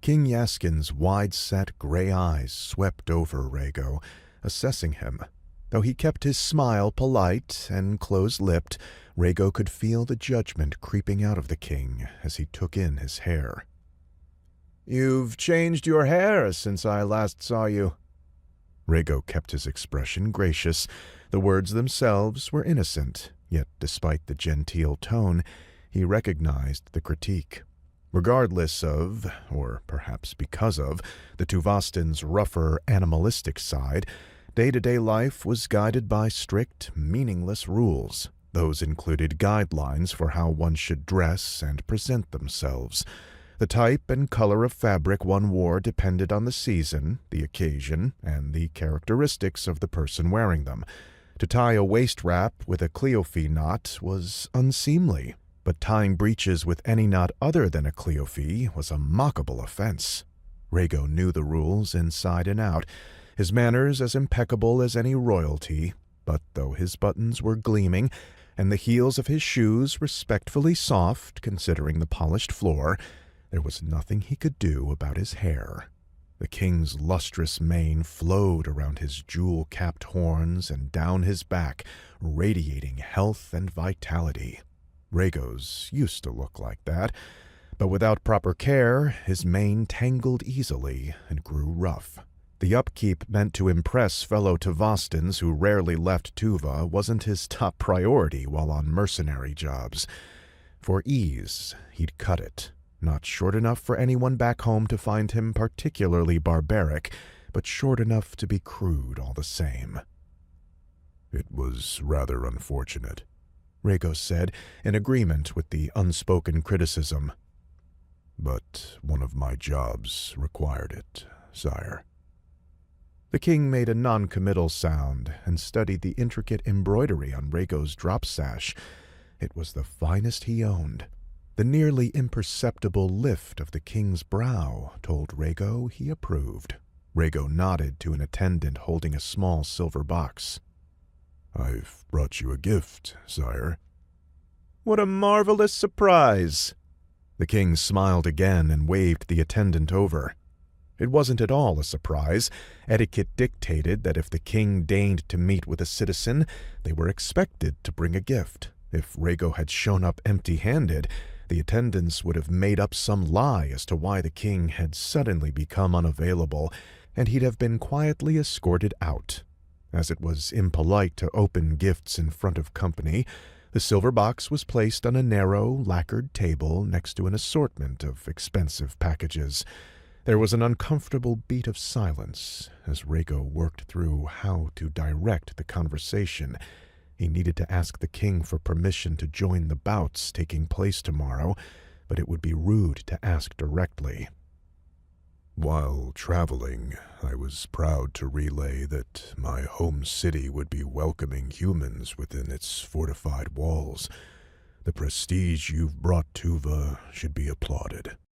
King Yaskin's wide-set gray eyes swept over Rhaego, assessing him. Though he kept his smile polite and close-lipped, Rhaego could feel the judgment creeping out of the king as he took in his hair. "You've changed your hair since I last saw you." Rhaego kept his expression gracious. The words themselves were innocent, yet despite the genteel tone, he recognized the critique. Regardless of, or perhaps because of, the Tuvastin's rougher, animalistic side, day-to-day life was guided by strict, meaningless rules. Those included guidelines for how one should dress and present themselves. The type and color of fabric one wore depended on the season, the occasion, and the characteristics of the person wearing them. To tie a waist wrap with a Cleophas knot was unseemly, but tying breeches with any knot other than a Cleophas was a mockable offense. Rhaego knew the rules inside and out, his manners as impeccable as any royalty, but though his buttons were gleaming and the heels of his shoes respectfully soft considering the polished floor, there was nothing he could do about his hair. The king's lustrous mane flowed around his jewel-capped horns and down his back, radiating health and vitality. Rhaego's used to look like that, but without proper care, his mane tangled easily and grew rough. The upkeep meant to impress fellow Tuvastins who rarely left Tuva wasn't his top priority while on mercenary jobs. For ease, he'd cut it. Not short enough for anyone back home to find him particularly barbaric, but short enough to be crude all the same. "It was rather unfortunate," Rhaego said, in agreement with the unspoken criticism. "But one of my jobs required it, sire." The king made a non-committal sound and studied the intricate embroidery on Rhaego's drop sash. It was the finest he owned. The nearly imperceptible lift of the king's brow told Rhaego he approved. Rhaego nodded to an attendant holding a small silver box. "I've brought you a gift, sire." "What a marvelous surprise!" The king smiled again and waved the attendant over. It wasn't at all a surprise. Etiquette dictated that if the king deigned to meet with a citizen, they were expected to bring a gift. If Rhaego had shown up empty-handed, the attendants would have made up some lie as to why the king had suddenly become unavailable, and he'd have been quietly escorted out. As it was impolite to open gifts in front of company, the silver box was placed on a narrow, lacquered table next to an assortment of expensive packages. There was an uncomfortable beat of silence as Rhaego worked through how to direct the conversation. He needed to ask the king for permission to join the bouts taking place tomorrow, but it would be rude to ask directly. "While traveling, I was proud to relay that my home city would be welcoming humans within its fortified walls. The prestige you've brought Tuva should be applauded."